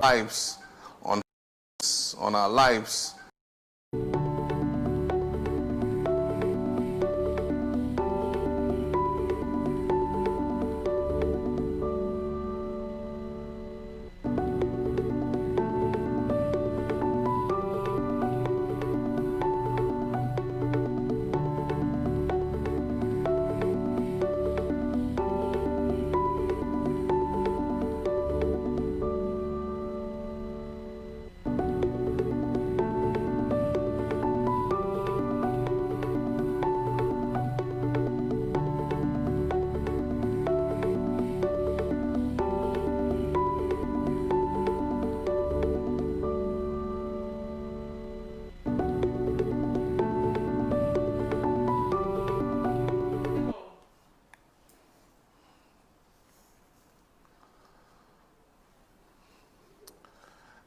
lives, on our lives.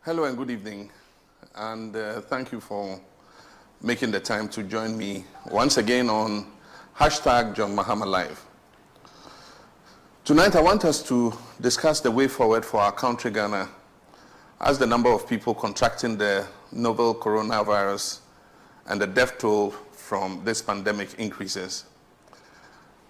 Hello and good evening, and thank you for making the time to join me once again on #John Mahama Live. Tonight I want us to discuss the way forward for our country, Ghana, as the number of people contracting the novel coronavirus and the death toll from this pandemic increases.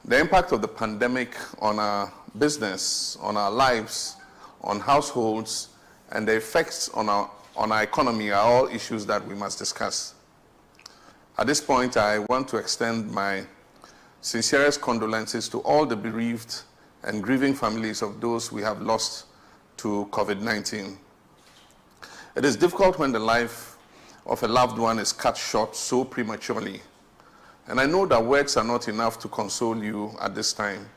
The impact of the pandemic on our business, on our lives, on households, and the effects on our economy are all issues that we must discuss. At this point, I want to extend my sincerest condolences to all the bereaved and grieving families of those we have lost to COVID-19. It is difficult when the life of a loved one is cut short so prematurely. And I know that words are not enough to console you at this time,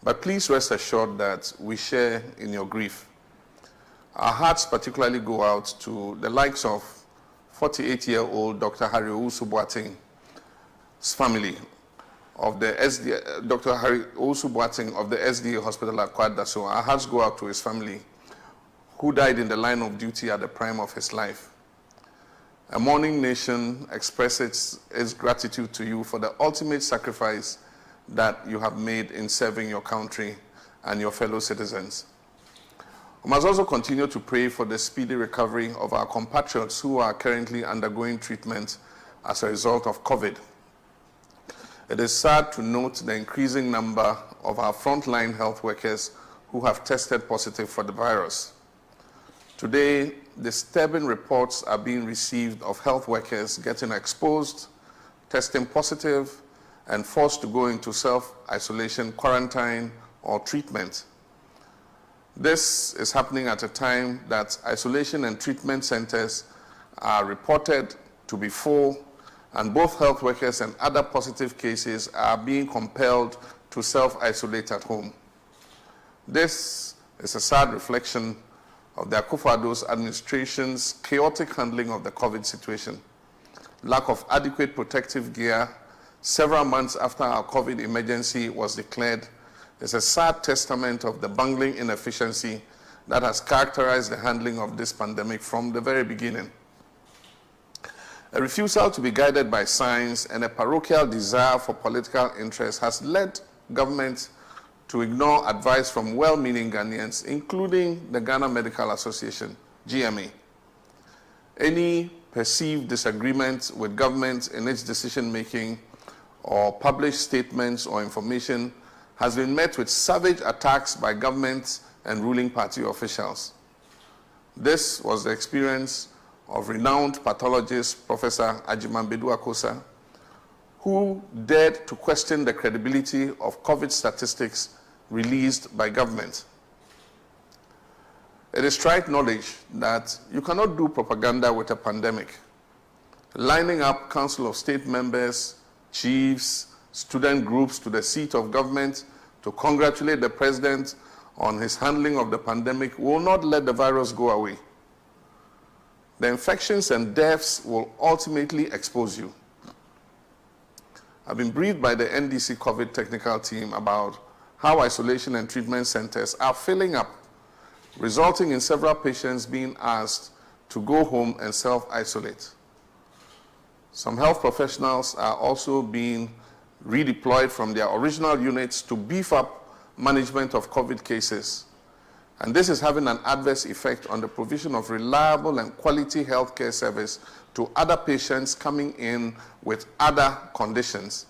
but please rest assured that we share in your grief. Our hearts particularly go out to the likes of 48-year-old Dr. Harry Owusu-Boateng's family of the Dr. Harry Owusu-Boateng of the SDA Hospital at Kwada. So our hearts go out to his family, who died in the line of duty at the prime of his life. A mourning nation expresses its gratitude to you for the ultimate sacrifice that you have made in serving your country and your fellow citizens. We must also continue to pray for the speedy recovery of our compatriots who are currently undergoing treatment as a result of COVID. It is sad to note the increasing number of our frontline health workers who have tested positive for the virus. Today, disturbing reports are being received of health workers getting exposed, testing positive, and forced to go into self-isolation, quarantine, or treatment. This is happening at a time that isolation and treatment centers are reported to be full, and both health workers and other positive cases are being compelled to self-isolate at home. This is a sad reflection of the Akufo-Addo's administration's chaotic handling of the COVID situation. Lack of adequate protective gear several months after our COVID emergency was declared is a sad testament of the bungling inefficiency that has characterized the handling of this pandemic from the very beginning. A refusal to be guided by science and a parochial desire for political interest has led government to ignore advice from well-meaning Ghanaians, including the Ghana Medical Association, GMA. Any perceived disagreement with government in its decision-making or published statements or information has been met with savage attacks by government and ruling party officials. This was the experience of renowned pathologist Professor Ajimambedu Akosa, who dared to question the credibility of COVID statistics released by government. It is trite knowledge that you cannot do propaganda with a pandemic. Lining up Council of State members, chiefs, student groups to the seat of government to congratulate the president on his handling of the pandemic will not let the virus go away. The infections and deaths will ultimately expose you. I've been briefed by the NDC COVID technical team about how isolation and treatment centers are filling up, resulting in several patients being asked to go home and self-isolate. Some health professionals are also being redeployed from their original units to beef up management of COVID cases. And this is having an adverse effect on the provision of reliable and quality healthcare service to other patients coming in with other conditions.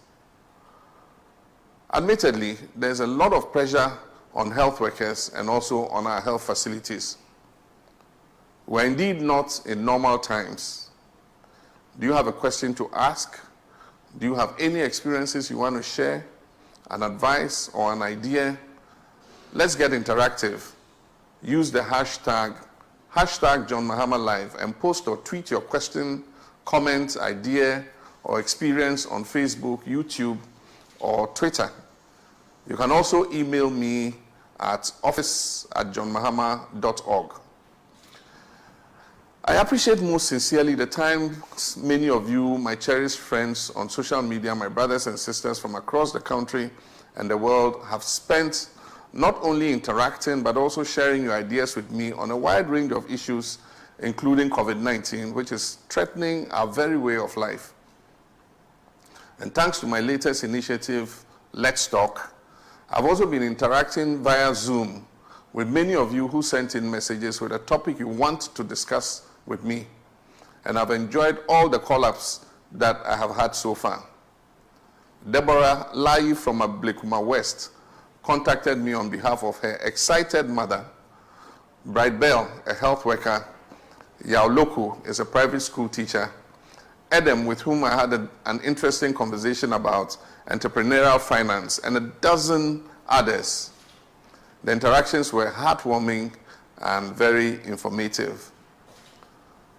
Admittedly, there's a lot of pressure on health workers and also on our health facilities. We're indeed not in normal times. Do you have a question to ask? Do you have any experiences you want to share? An advice or an idea? Let's get interactive. Use the hashtag John Mahama Live, and post or tweet your question, comment, idea, or experience on Facebook, YouTube, or Twitter. You can also email me at office@johnmahama.org. I appreciate most sincerely the time many of you, my cherished friends on social media, my brothers and sisters from across the country and the world, have spent not only interacting, but also sharing your ideas with me on a wide range of issues, including COVID-19, which is threatening our very way of life. And thanks to my latest initiative, Let's Talk, I've also been interacting via Zoom with many of you who sent in messages with a topic you want to discuss with me. And I've enjoyed all the call-ups that I have had so far. Deborah Lai from Ablekuma West contacted me on behalf of her excited mother. Bright Bell, a health worker. Yao Loku is a private school teacher. Adam, with whom I had an interesting conversation about entrepreneurial finance, and a dozen others. The interactions were heartwarming and very informative.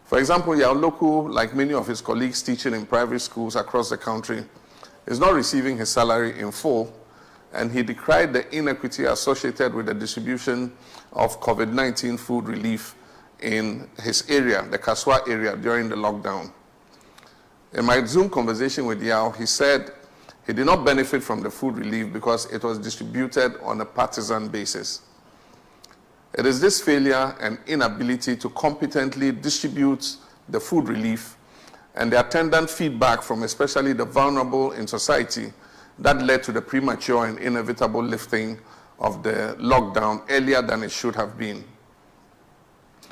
For example, Yao Loku, like many of his colleagues teaching in private schools across the country, is not receiving his salary in full, and he decried the inequity associated with the distribution of COVID-19 food relief in his area, the Kaswa area, during the lockdown. In my Zoom conversation with Yao, he said he did not benefit from the food relief because it was distributed on a partisan basis. It is this failure and inability to competently distribute the food relief and the attendant feedback from especially the vulnerable in society that led to the premature and inevitable lifting of the lockdown earlier than it should have been.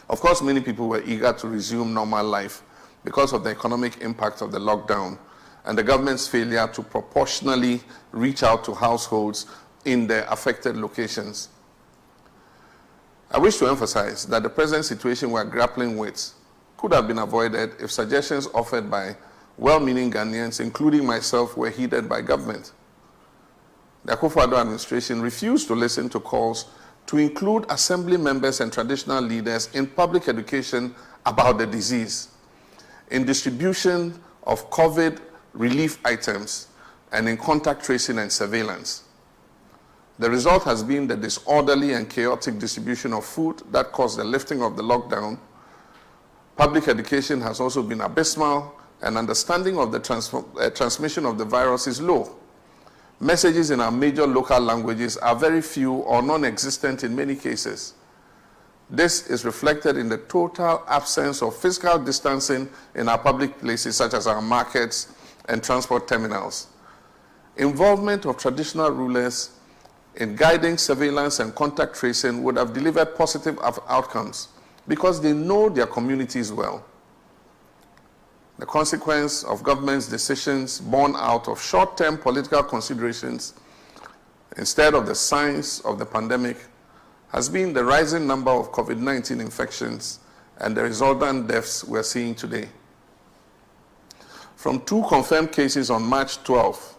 Of course, many people were eager to resume normal life because of the economic impact of the lockdown and the government's failure to proportionally reach out to households in the affected locations. I wish to emphasize that the present situation we're grappling with could have been avoided if suggestions offered by well-meaning Ghanaians, including myself, were heeded by government. The Akufo-Addo administration refused to listen to calls to include assembly members and traditional leaders in public education about the disease, in distribution of COVID relief items, and in contact tracing and surveillance. The result has been the disorderly and chaotic distribution of food that caused the lifting of the lockdown. Public education has also been abysmal, and understanding of the transmission of the virus is low. Messages in our major local languages are very few or non-existent in many cases. This is reflected in the total absence of physical distancing in our public places, such as our markets and transport terminals. Involvement of traditional rulers in guiding surveillance and contact tracing would have delivered positive outcomes because they know their communities well. The consequence of government's decisions born out of short-term political considerations instead of the science of the pandemic has been the rising number of COVID-19 infections and the resultant deaths we're seeing today. From 2 confirmed cases on March 12th,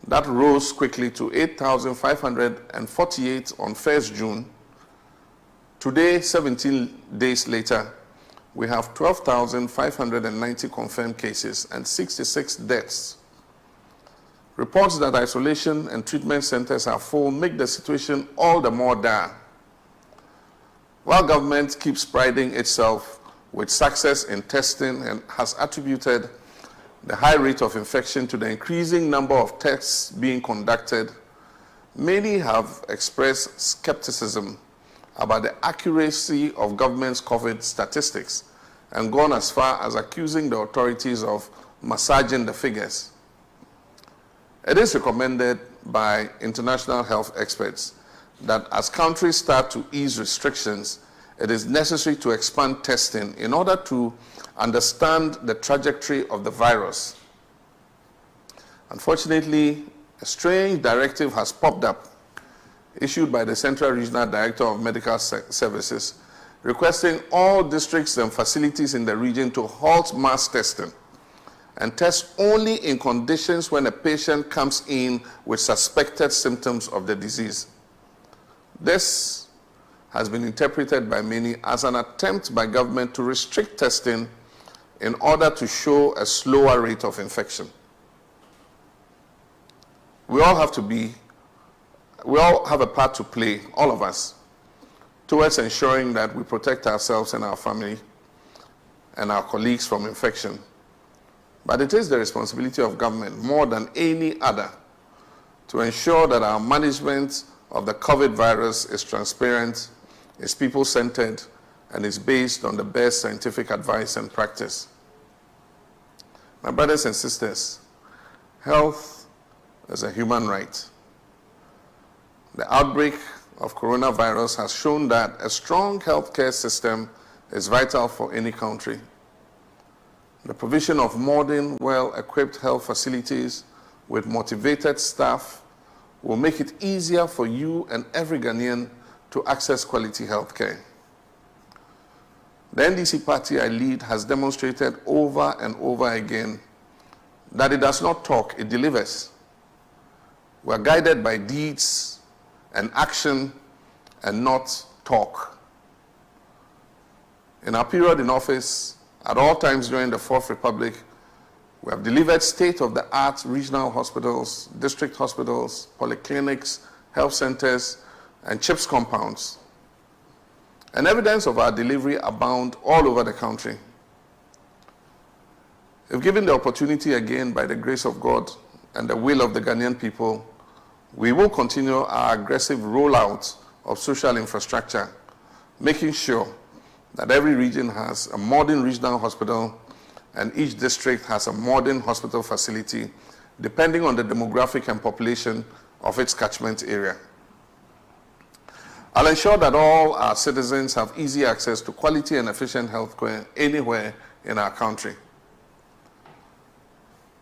that rose quickly to 8,548 on 1st June. Today, 17 days later, we have 12,590 confirmed cases and 66 deaths. Reports that isolation and treatment centers are full make the situation all the more dire. While government keeps priding itself with success in testing and has attributed the high rate of infection to the increasing number of tests being conducted, many have expressed skepticism about the accuracy of government's COVID statistics and gone as far as accusing the authorities of massaging the figures. It is recommended by international health experts that as countries start to ease restrictions, it is necessary to expand testing in order to understand the trajectory of the virus. Unfortunately, a strange directive has popped up, issued by the Central Regional Director of Medical Services, requesting all districts and facilities in the region to halt mass testing and test only in conditions when a patient comes in with suspected symptoms of the disease. This has been interpreted by many as an attempt by government to restrict testing in order to show a slower rate of infection. We all have a part to play, all of us, towards ensuring that we protect ourselves and our family and our colleagues from infection. But it is the responsibility of government, more than any other, to ensure that our management of the COVID virus is transparent, is people-centered, and is based on the best scientific advice and practice. My brothers and sisters, health is a human right. The outbreak of coronavirus has shown that a strong healthcare system is vital for any country. The provision of modern, well-equipped health facilities with motivated staff will make it easier for you and every Ghanaian to access quality healthcare. The NDC party I lead has demonstrated over and over again that it does not talk, it delivers. We are guided by deeds and action and not talk. In our period in office, at all times during the Fourth Republic, we have delivered state-of-the-art regional hospitals, district hospitals, polyclinics, health centers, and CHIPS compounds. And evidence of our delivery abound all over the country. If given the opportunity again by the grace of God and the will of the Ghanaian people, we will continue our aggressive rollout of social infrastructure, making sure that every region has a modern regional hospital and each district has a modern hospital facility, depending on the demographic and population of its catchment area. I'll ensure that all our citizens have easy access to quality and efficient health care anywhere in our country.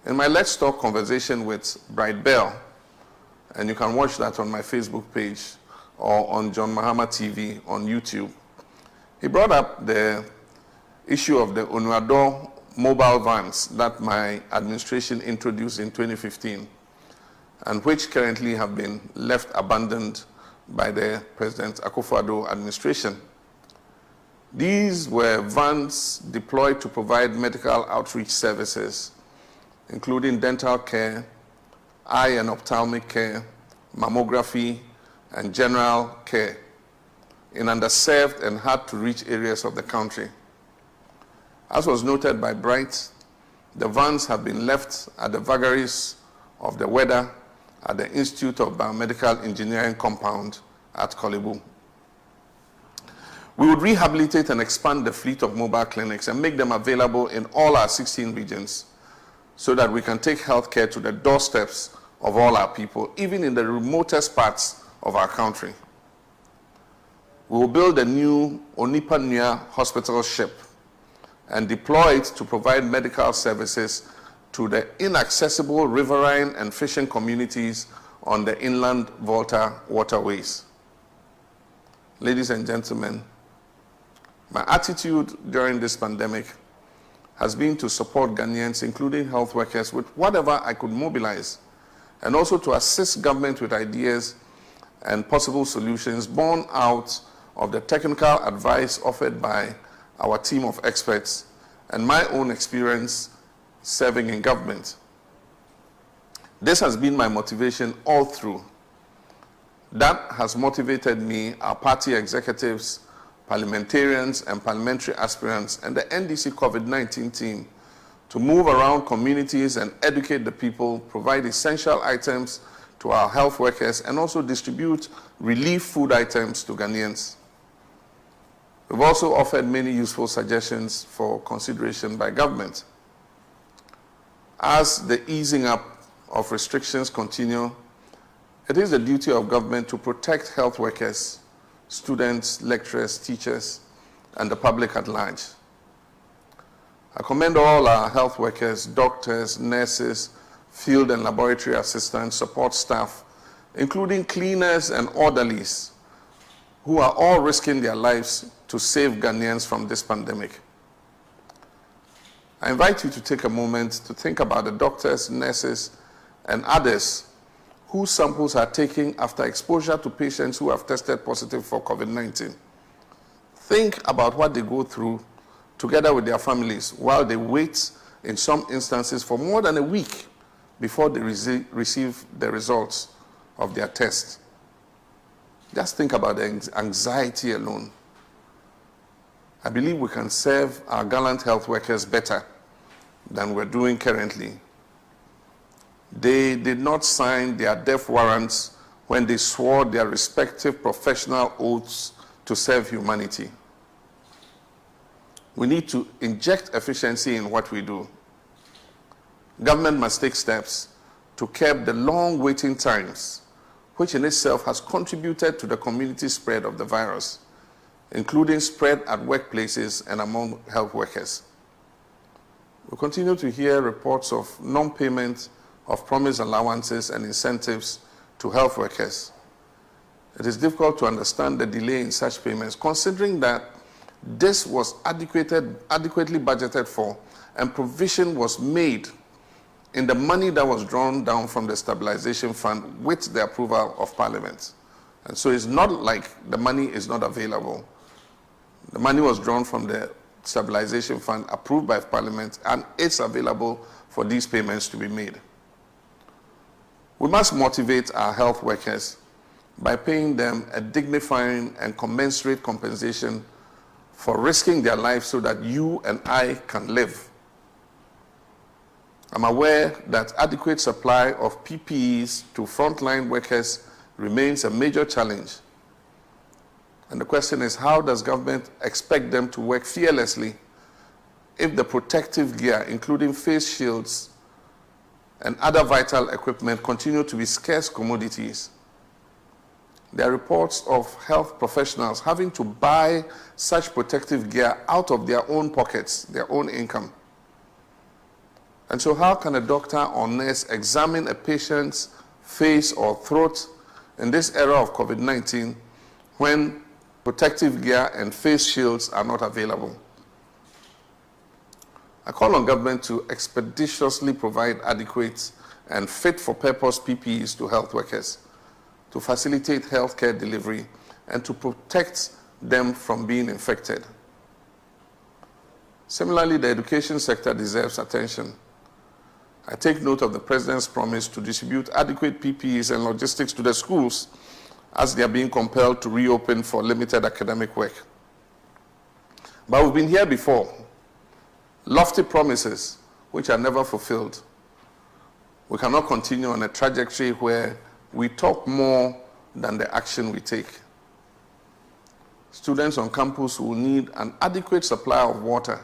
In my Let's Talk conversation with Bright Bell, and you can watch that on my Facebook page or on John Mahama TV on YouTube, he brought up the issue of the Onuador mobile vans that my administration introduced in 2015 and which currently have been left abandoned by the President Akufo-Addo administration. These were vans deployed to provide medical outreach services, including dental care, eye and ophthalmic care, mammography, and general care in underserved and hard-to-reach areas of the country. As was noted by Bright, the vans have been left at the vagaries of the weather at the Institute of Biomedical Engineering compound at Kolebu. We would rehabilitate and expand the fleet of mobile clinics and make them available in all our 16 regions so that we can take healthcare to the doorsteps of all our people, even in the remotest parts of our country. We will build a new Onipa hospital ship and deploy it to provide medical services to the inaccessible riverine and fishing communities on the inland Volta waterways. Ladies and gentlemen, my attitude during this pandemic has been to support Ghanaians, including health workers, with whatever I could mobilize, and also to assist government with ideas and possible solutions born out of the technical advice offered by our team of experts and my own experience serving in government. This has been my motivation all through. That has motivated me, our party executives, parliamentarians and parliamentary aspirants, and the NDC COVID-19 team to move around communities and educate the people, provide essential items to our health workers, and also distribute relief food items to Ghanaians. We've also offered many useful suggestions for consideration by government. As the easing up of restrictions continue, It is the duty of government to protect health workers, students, lecturers, teachers, and the public at large. I commend all our health workers, doctors, nurses, field and laboratory assistants, support staff, including cleaners and orderlies, who are all risking their lives to save Ghanaians from this pandemic. I invite you to take a moment to think about the doctors, nurses, and others whose samples are taken after exposure to patients who have tested positive for COVID-19. Think about what they go through together with their families while they wait, in some instances, for more than a week before they receive the results of their test. Just think about the anxiety alone. I believe we can serve our gallant health workers better than we're doing currently. They did not sign their death warrants when they swore their respective professional oaths to serve humanity. We need to inject efficiency in what we do. Government must take steps to curb the long waiting times, which in itself has contributed to the community spread of the virus, including spread at workplaces and among health workers. We continue to hear reports of non-payment of promised allowances and incentives to health workers. It is difficult to understand the delay in such payments, considering that this was adequately budgeted for and provision was made in the money that was drawn down from the stabilization fund with the approval of Parliament. And so it's not like the money is not available. The money was drawn from the stabilization fund approved by Parliament, and it's available for these payments to be made. We must motivate our health workers by paying them a dignifying and commensurate compensation for risking their lives so that you and I can live. I'm aware that adequate supply of PPEs to frontline workers remains a major challenge. And the question is, how does government expect them to work fearlessly if the protective gear, including face shields and other vital equipment, continue to be scarce commodities? There are reports of health professionals having to buy such protective gear out of their own pockets, their own income. And so how can a doctor or nurse examine a patient's face or throat in this era of COVID-19 when protective gear and face shields are not available? I call on government to expeditiously provide adequate and fit-for-purpose PPEs to health workers, to facilitate healthcare delivery, and to protect them from being infected. Similarly, the education sector deserves attention. I take note of the President's promise to distribute adequate PPEs and logistics to the schools as they are being compelled to reopen for limited academic work. But we've been here before. Lofty promises which are never fulfilled. We cannot continue on a trajectory where we talk more than the action we take. Students on campus will need an adequate supply of water,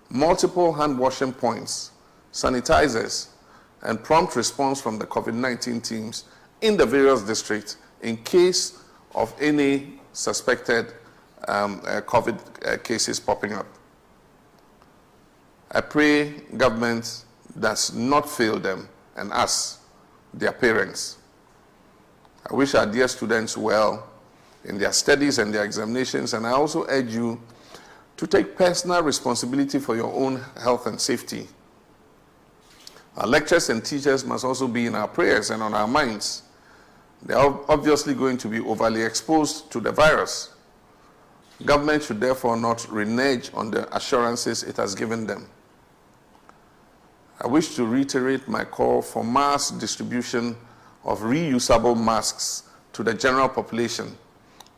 multiple hand washing points, sanitizers, and prompt response from the COVID-19 teams in the various districts in case of any suspected COVID cases popping up. I pray government does not fail them and us, their parents. I wish our dear students well in their studies and their examinations, and I also urge you to take personal responsibility for your own health and safety. Our lecturers and teachers must also be in our prayers and on our minds. They are obviously going to be overly exposed to the virus. Government should therefore not renege on the assurances it has given them. I wish to reiterate my call for mass distribution of reusable masks to the general population,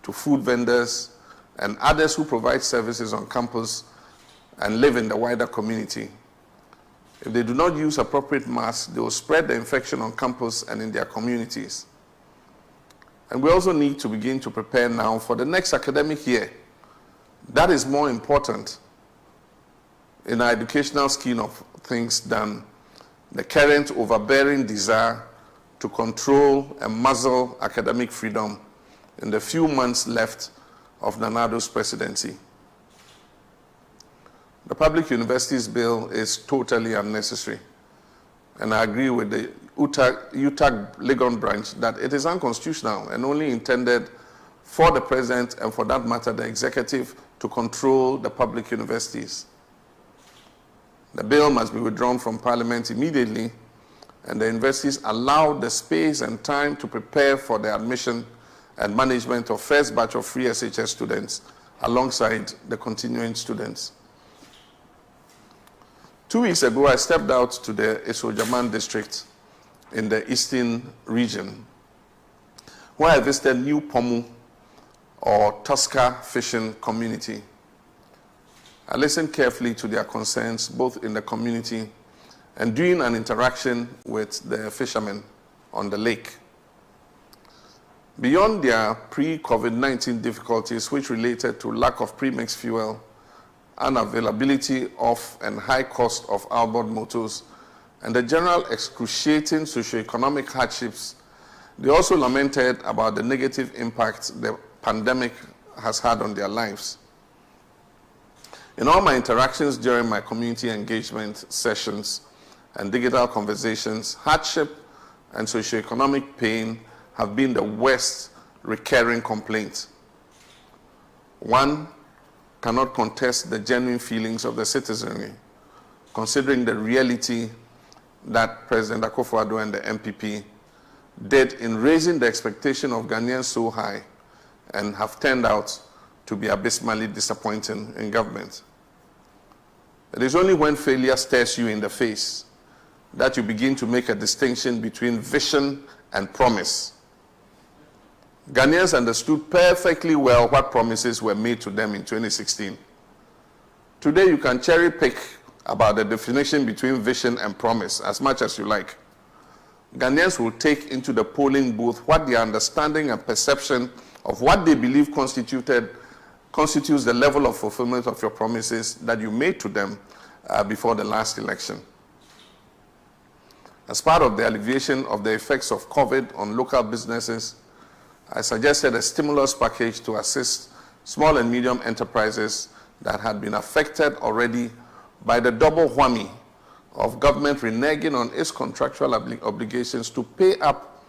to food vendors, and others who provide services on campus and live in the wider community. If they do not use appropriate masks, they will spread the infection on campus and in their communities. And we also need to begin to prepare now for the next academic year. That is more important in our educational scheme of things than the current overbearing desire to control and muzzle academic freedom in the few months left of Nana Addo's presidency. The Public Universities Bill is totally unnecessary, and I agree with the UTAG Legon branch that it is unconstitutional and only intended for the president and, for that matter, the executive to control the public universities. The bill must be withdrawn from Parliament immediately, and the universities allowed the space and time to prepare for the admission and management of first batch of free SHS students alongside the continuing students. 2 weeks ago, I stepped out to the Esojaman district in the eastern region, where I visited New Pomu, or Tosca fishing community. I listened carefully to their concerns, both in the community and during an interaction with the fishermen on the lake. Beyond their pre-COVID-19 difficulties, which related to lack of premixed fuel, unavailability of and high cost of outboard motors, and the general excruciating socioeconomic hardships, they also lamented about the negative impact the pandemic has had on their lives. In all my interactions during my community engagement sessions and digital conversations, hardship and socioeconomic pain have been the worst recurring complaint. One cannot contest the genuine feelings of the citizenry, considering the reality that President Akufo-Addo and the MPP did in raising the expectation of Ghanaians so high and have turned out to be abysmally disappointing in government. It is only when failure stares you in the face that you begin to make a distinction between vision and promise. Ghanaians understood perfectly well what promises were made to them in 2016. Today you can cherry pick about the definition between vision and promise as much as you like. Ghanaians will take into the polling booth what their understanding and perception of what they believe constitutes the level of fulfillment of your promises that you made to them before the last election. As part of the alleviation of the effects of COVID on local businesses, I suggested a stimulus package to assist small and medium enterprises that had been affected already by the double whammy of government reneging on its contractual obligations to pay up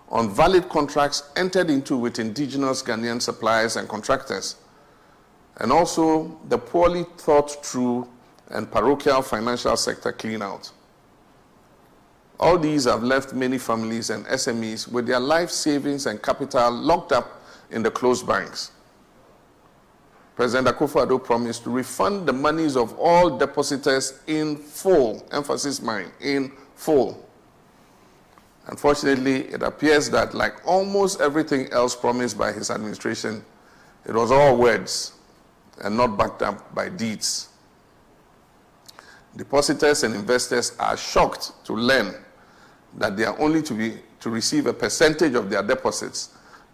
on valid contracts entered into with indigenous Ghanaian suppliers and contractors, and also the poorly thought through and parochial financial sector clean-out. All these have left many families and SMEs with their life savings and capital locked up in the closed banks. President Akufo-Addo promised to refund the monies of all depositors in full, emphasis mine, in full. Unfortunately, it appears that, like almost everything else promised by his administration, it was all words and not backed up by deeds. Depositors and investors are shocked to learn that they are only to receive a percentage of their deposits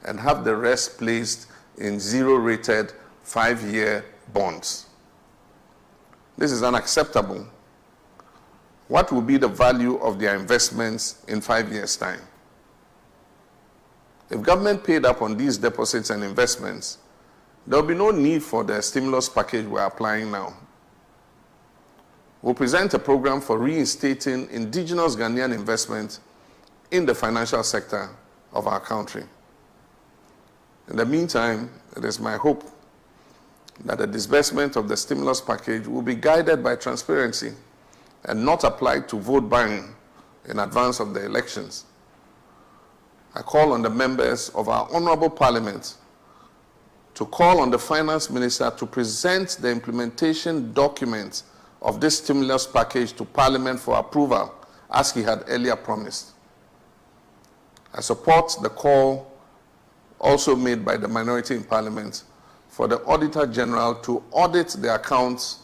and have the rest placed in zero-rated 5-year bonds. This is unacceptable. What will be the value of their investments in 5 years' time? If government paid up on these deposits and investments, there will be no need for the stimulus package we're applying now. We'll present a program for reinstating indigenous Ghanaian investment in the financial sector of our country. In the meantime, it is my hope that the disbursement of the stimulus package will be guided by transparency and not applied to vote buying in advance of the elections. I call on the members of our honorable parliament to call on the finance minister to present the implementation documents of this stimulus package to Parliament for approval, as he had earlier promised. I support the call also made by the minority in Parliament for the Auditor General to audit the accounts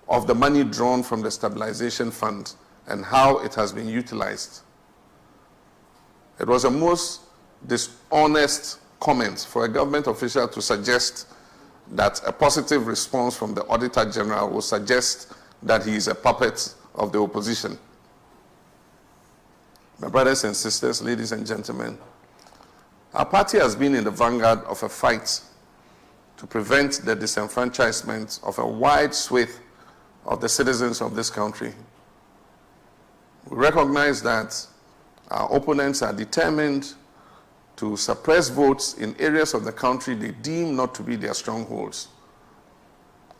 of the money drawn from the Stabilization Fund and how it has been utilized. It was a most dishonest comment for a government official to suggest that a positive response from the Auditor General will suggest that he is a puppet of the opposition. My brothers and sisters, ladies and gentlemen, our party has been in the vanguard of a fight to prevent the disenfranchisement of a wide swathe of the citizens of this country. We recognize that our opponents are determined to suppress votes in areas of the country they deem not to be their strongholds.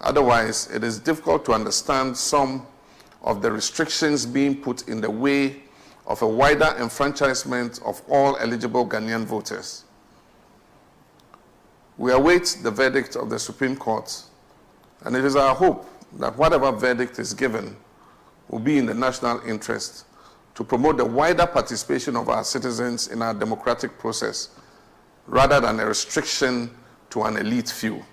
Otherwise, it is difficult to understand some of the restrictions being put in the way of a wider enfranchisement of all eligible Ghanaian voters. We await the verdict of the Supreme Court, and it is our hope that whatever verdict is given will be in the national interest to promote the wider participation of our citizens in our democratic process, rather than a restriction to an elite few.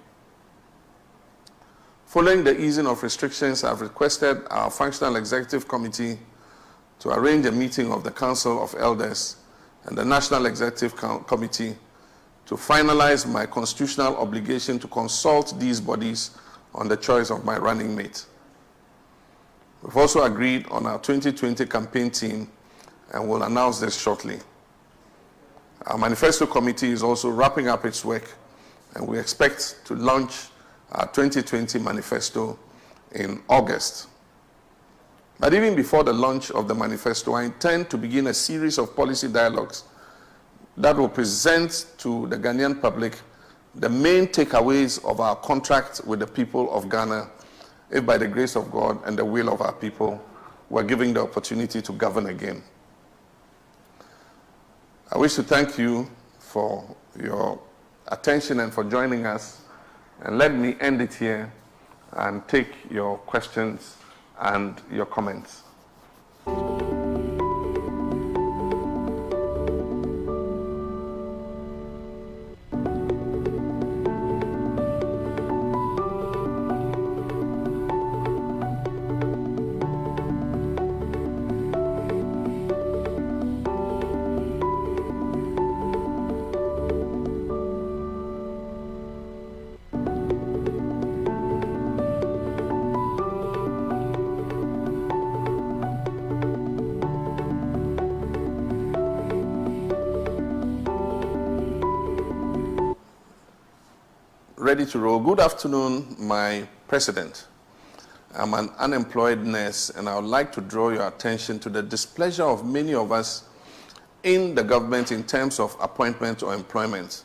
Following the easing of restrictions, I've requested our Functional Executive Committee to arrange a meeting of the Council of Elders and the National Executive Committee to finalize my constitutional obligation to consult these bodies on the choice of my running mate. We've also agreed on our 2020 campaign team and will announce this shortly. Our manifesto committee is also wrapping up its work, and we expect to launch our 2020 manifesto in August. But even before the launch of the manifesto, I intend to begin a series of policy dialogues that will present to the Ghanaian public the main takeaways of our contract with the people of Ghana, if by the grace of God and the will of our people, we're given the opportunity to govern again. I wish to thank you for your attention and for joining us. And let me end it here and take your questions and your comments. Ready to roll. Good afternoon, my president. I'm an unemployed nurse, and I would like to draw your attention to the displeasure of many of us in the government in terms of appointment or employment.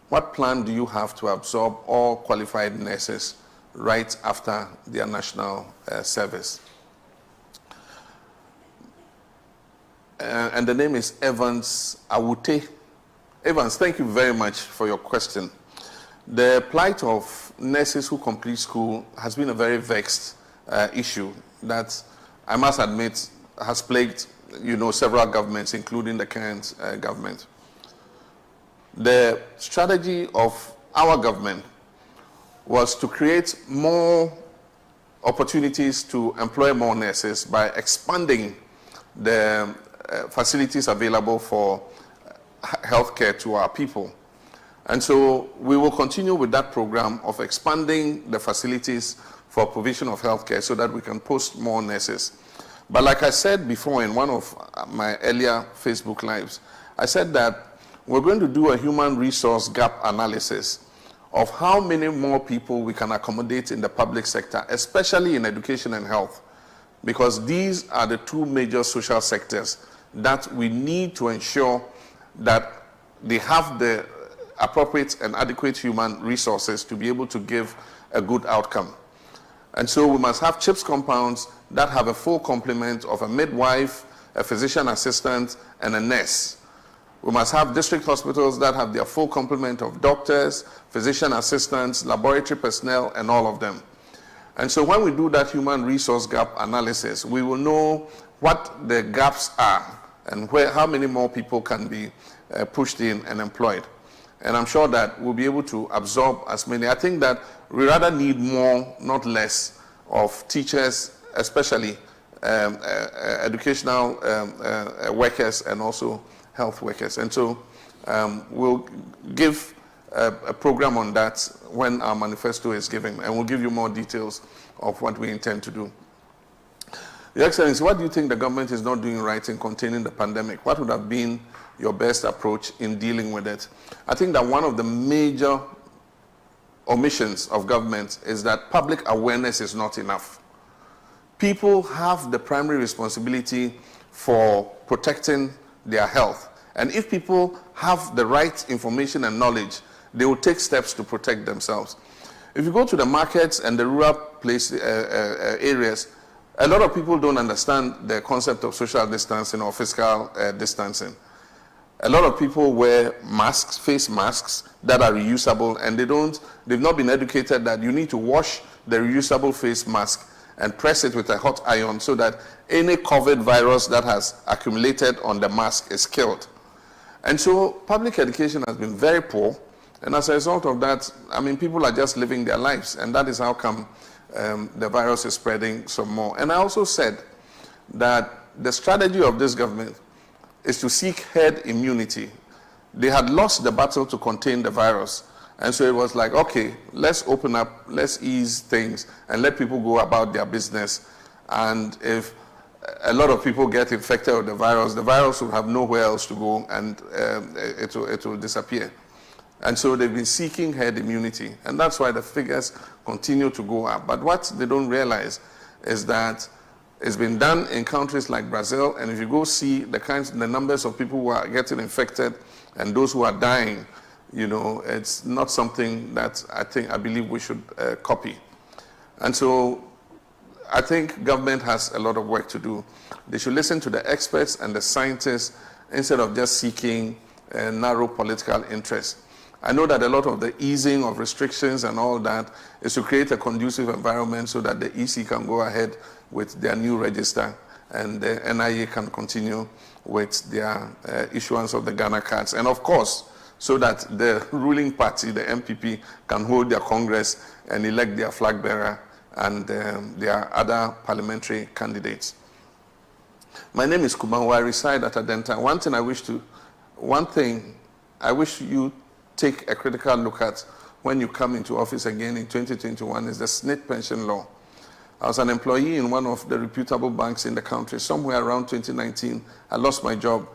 What plan do you have to absorb all qualified nurses right after their national service? And the name is Evans Awute. Evans, thank you very much for your question. The plight of nurses who complete school has been a very vexed issue that I must admit has plagued, several governments, including the current government. The strategy of our government was to create more opportunities to employ more nurses by expanding the facilities available for healthcare to our people. And so we will continue with that program of expanding the facilities for provision of healthcare so that we can post more nurses. But like I said before in one of my earlier Facebook Lives, I said that we're going to do a human resource gap analysis of how many more people we can accommodate in the public sector, especially in education and health, because these are the two major social sectors that we need to ensure that they have the appropriate and adequate human resources to be able to give a good outcome. And so we must have CHIPS compounds that have a full complement of a midwife, a physician assistant, and a nurse. We must have district hospitals that have their full complement of doctors, physician assistants, laboratory personnel, and all of them. And so when we do that human resource gap analysis, we will know what the gaps are and how many more people can be pushed in and employed. And I'm sure that we'll be able to absorb as many. I think that we rather need more, not less, of teachers, especially educational workers and also health workers. And so we'll give a program on that when our manifesto is given, and we'll give you more details of what we intend to do. Your Excellency, what do you think the government is not doing right in containing the pandemic? What would have been your best approach in dealing with it? I think that one of the major omissions of government is that public awareness is not enough. People have the primary responsibility for protecting their health. And if people have the right information and knowledge, they will take steps to protect themselves. If you go to the markets and the rural areas, a lot of people don't understand the concept of social distancing or physical distancing. A lot of people wear masks, face masks that are reusable, and they've not been educated that you need to wash the reusable face mask and press it with a hot iron so that any COVID virus that has accumulated on the mask is killed. And so public education has been very poor, and as a result of that, I mean, people are just living their lives, and that is how come the virus is spreading some more. And I also said that the strategy of this government is to seek herd immunity. They had lost the battle to contain the virus. And so it was like, okay, let's open up, let's ease things, and let people go about their business. And if a lot of people get infected with the virus will have nowhere else to go, and it will disappear. And so they've been seeking herd immunity. And that's why the figures continue to go up. But what they don't realize is that it's been done in countries like Brazil, and if you go see the numbers of people who are getting infected and those who are dying, you know, it's not something that I believe we should copy. And so I think government has a lot of work to do. They should listen to the experts and the scientists instead of just seeking narrow political interests. I know that a lot of the easing of restrictions and all that is to create a conducive environment so that the EC can go ahead with their new register and the NIA can continue with their issuance of the Ghana cards. And of course, so that the ruling party, the MPP, can hold their Congress and elect their flag bearer and their other parliamentary candidates. My name is Kumahu. I reside at Adenta. One thing I wish you take a critical look at when you come into office again in 2021 is the SNIT pension law. I was an employee in one of the reputable banks in the country. Somewhere around 2019, I lost my job.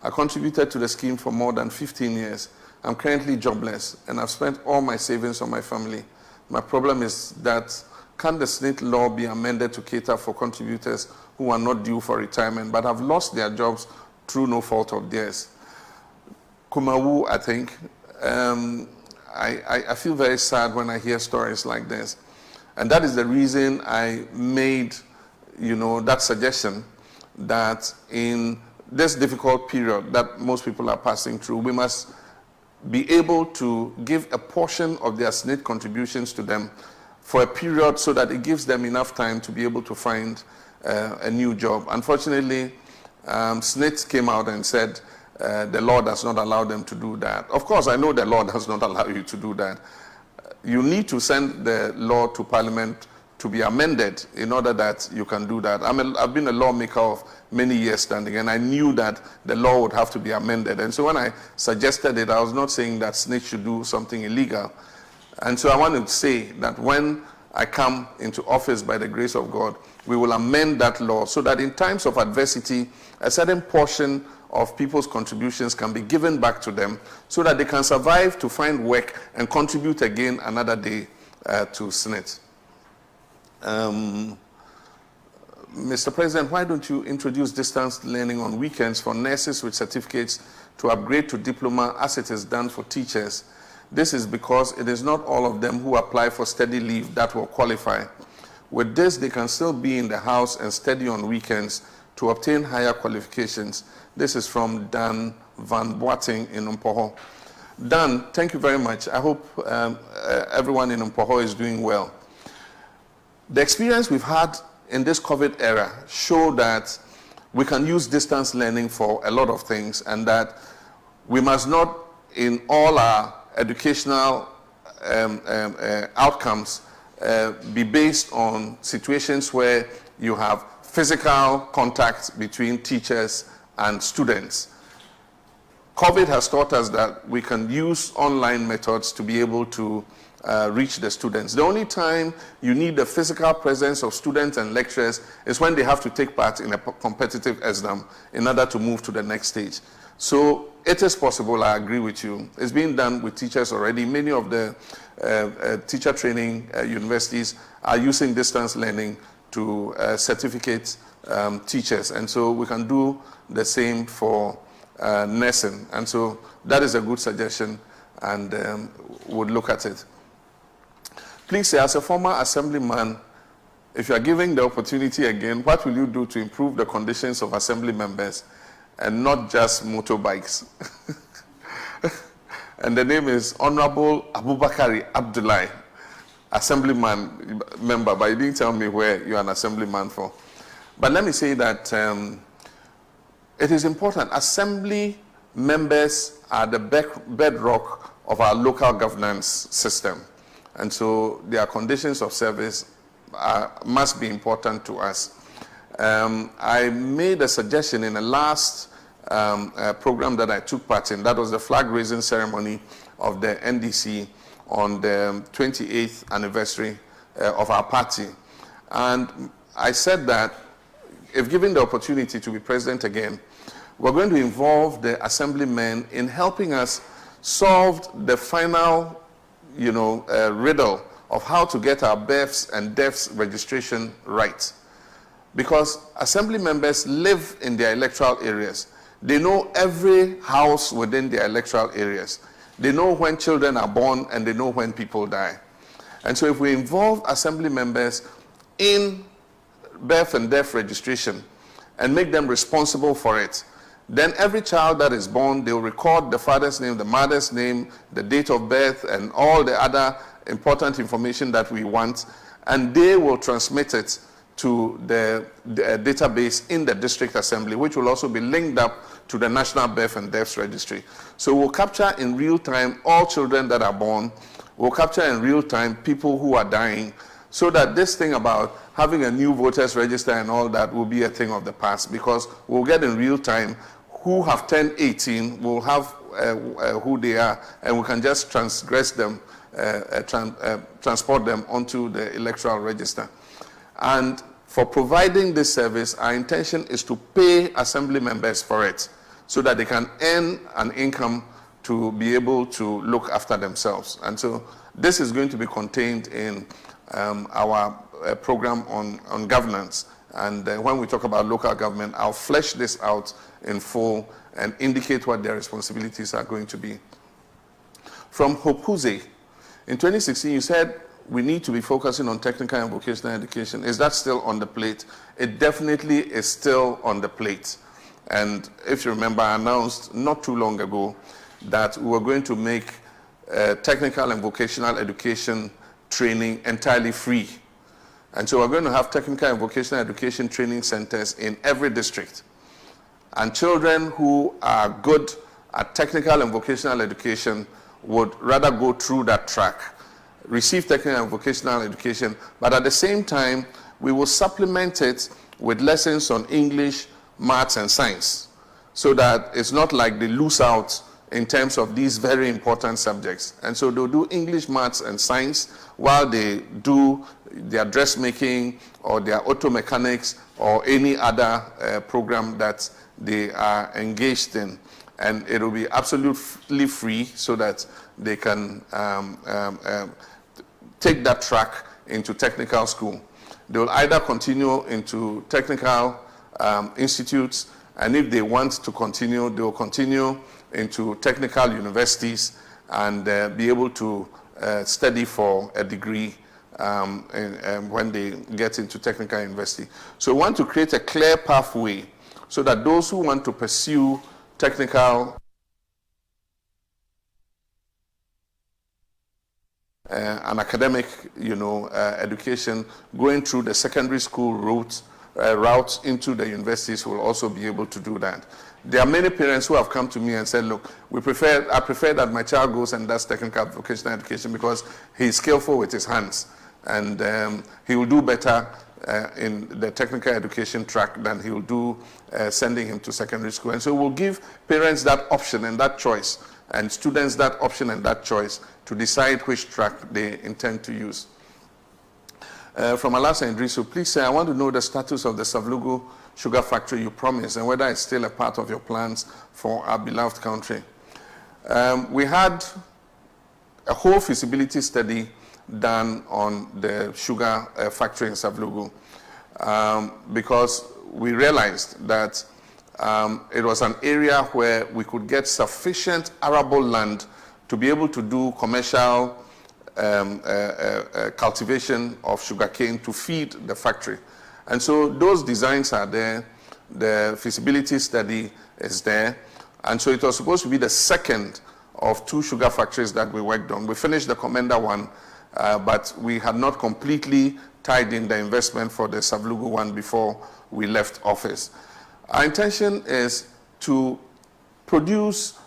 I contributed to the scheme for more than 15 years. I'm currently jobless, and I've spent all my savings on my family. My problem is that can the SNIT law be amended to cater for contributors who are not due for retirement but have lost their jobs through no fault of theirs? Kumawu, I think, I feel very sad when I hear stories like this. And that is the reason I made, you know, that suggestion that in this difficult period that most people are passing through, we must be able to give a portion of their SNIT contributions to them for a period so that it gives them enough time to be able to find a new job. Unfortunately, SNIT came out and said the law does not allow them to do that. Of course, I know the law does not allow you to do that. You need to send the law to Parliament to be amended in order that you can do that. I've been a lawmaker of many years standing, and I knew that the law would have to be amended. And so when I suggested it, I was not saying that SNIT should do something illegal. And so I want to say that when I come into office by the grace of God, we will amend that law so that in times of adversity, a certain portion of people's contributions can be given back to them so that they can survive to find work and contribute again another day to SNIT. Mr. President, why don't you introduce distance learning on weekends for nurses with certificates to upgrade to diploma as it is done for teachers? This is because it is not all of them who apply for study leave that will qualify. With this, they can still be in the house and study on weekends to obtain higher qualifications. This is from Dan Van Boating in Umpoho. Dan, thank you very much. I hope everyone in Umpoho is doing well. The experience we've had in this COVID era show that we can use distance learning for a lot of things, and that we must not, in all our educational outcomes, be based on situations where you have physical contact between teachers and students. COVID has taught us that we can use online methods to be able to reach the students. The only time you need the physical presence of students and lecturers is when they have to take part in a competitive exam in order to move to the next stage. So it is possible, I agree with you. It's being done with teachers already. Many of the teacher training universities are using distance learning to certificate teachers. And so we can do the same for nursing. And so that is a good suggestion, and would look at it. Please say, as a former assemblyman, if you are given the opportunity again, what will you do to improve the conditions of assembly members and not just motorbikes? And the name is Honorable Abubakari Abdullahi, assemblyman member, but you didn't tell me where you're an assemblyman for. But let me say that it is important. Assembly members are the bedrock of our local governance system. And so their conditions of service must be important to us. I made a suggestion in the last program that I took part in. That was the flag raising ceremony of the NDC on the 28th anniversary of our party. And I said that if given the opportunity to be president again, we're going to involve the assemblymen in helping us solve the final riddle of how to get our births and deaths registration right. Because assembly members live in their electoral areas. They know every house within their electoral areas. They know when children are born and they know when people die. And so if we involve assembly members in birth and death registration and make them responsible for it, then every child that is born, they'll record the father's name, the mother's name, the date of birth, and all the other important information that we want, and they will transmit it to the database in the district assembly, which will also be linked up to the National Birth and Deaths Registry. So we'll capture in real time all children that are born. We'll capture in real time people who are dying, so that this thing about having a new voters register and all that will be a thing of the past, because we'll get in real time who have turned 18, we'll have who they are, and we can just transgress them, transport them onto the electoral register. And for providing this service, our intention is to pay assembly members for it, so that they can earn an income to be able to look after themselves. And so this is going to be contained in our program on governance. And when we talk about local government, I'll flesh this out in full and indicate what their responsibilities are going to be. From Hopuze, in 2016, you said we need to be focusing on technical and vocational education. Is that still on the plate? It definitely is still on the plate. And if you remember, I announced not too long ago that we were going to make technical and vocational education training entirely free. And so we're going to have technical and vocational education training centers in every district. And children who are good at technical and vocational education would rather go through that track, receive technical and vocational education, but at the same time, we will supplement it with lessons on English, maths, and science, so that it's not like they lose out in terms of these very important subjects. And so they'll do English, maths, and science while they do their dressmaking or their auto mechanics or any other program that they are engaged in. And it will be absolutely free, so that they can take that track into technical school. They will either continue into technical institutes, and if they want to continue, they will continue into technical universities and be able to study for a degree when they get into technical university. So we want to create a clear pathway so that those who want to pursue technical and academic, education, going through the secondary school routes into the universities will also be able to do that. There are many parents who have come to me and said, look, I prefer that my child goes and does technical vocational education because he's skillful with his hands, and he will do better in the technical education track than he will do sending him to secondary school. And so we'll give parents that option and that choice, and students that option and that choice to decide which track they intend to use. From Alasa Idrisu, please say, I want to know the status of the Savlugu sugar factory you promised and whether it's still a part of your plans for our beloved country. We had a whole feasibility study done on the sugar factory in Savlugu because we realized that it was an area where we could get sufficient arable land to be able to do commercial cultivation of sugarcane to feed the factory. And so those designs are there, the feasibility study is there, and so it was supposed to be the second of 2 sugar factories that we worked on. We finished the Commander one, but we had not completely tied in the investment for the Savlugu one before we left office. Our intention is to produce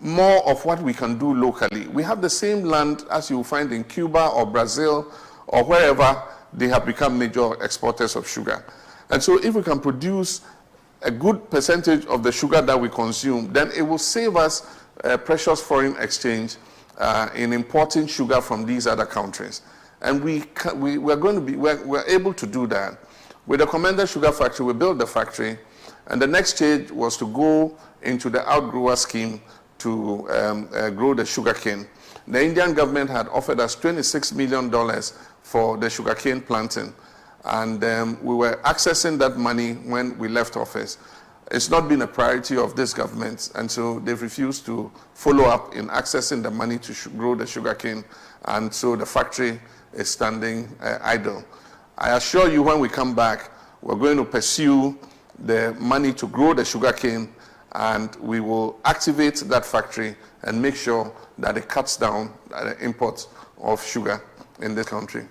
more of what we can do locally. We have the same land as you find in Cuba or Brazil or wherever they have become major exporters of sugar. And so if we can produce a good percentage of the sugar that we consume, then it will save us precious foreign exchange in importing sugar from these other countries. And we're able to do that. With the Commander Sugar Factory, we built the factory, and the next stage was to go into the outgrower scheme to grow the sugarcane. The Indian government had offered us $26 million for the sugarcane planting, and we were accessing that money when we left office. It's not been a priority of this government, and so they've refused to follow up in accessing the money to grow the sugarcane, and so the factory is standing idle. I assure you, when we come back, we're going to pursue the money to grow the sugarcane, and we will activate that factory and make sure that it cuts down the imports of sugar in this country.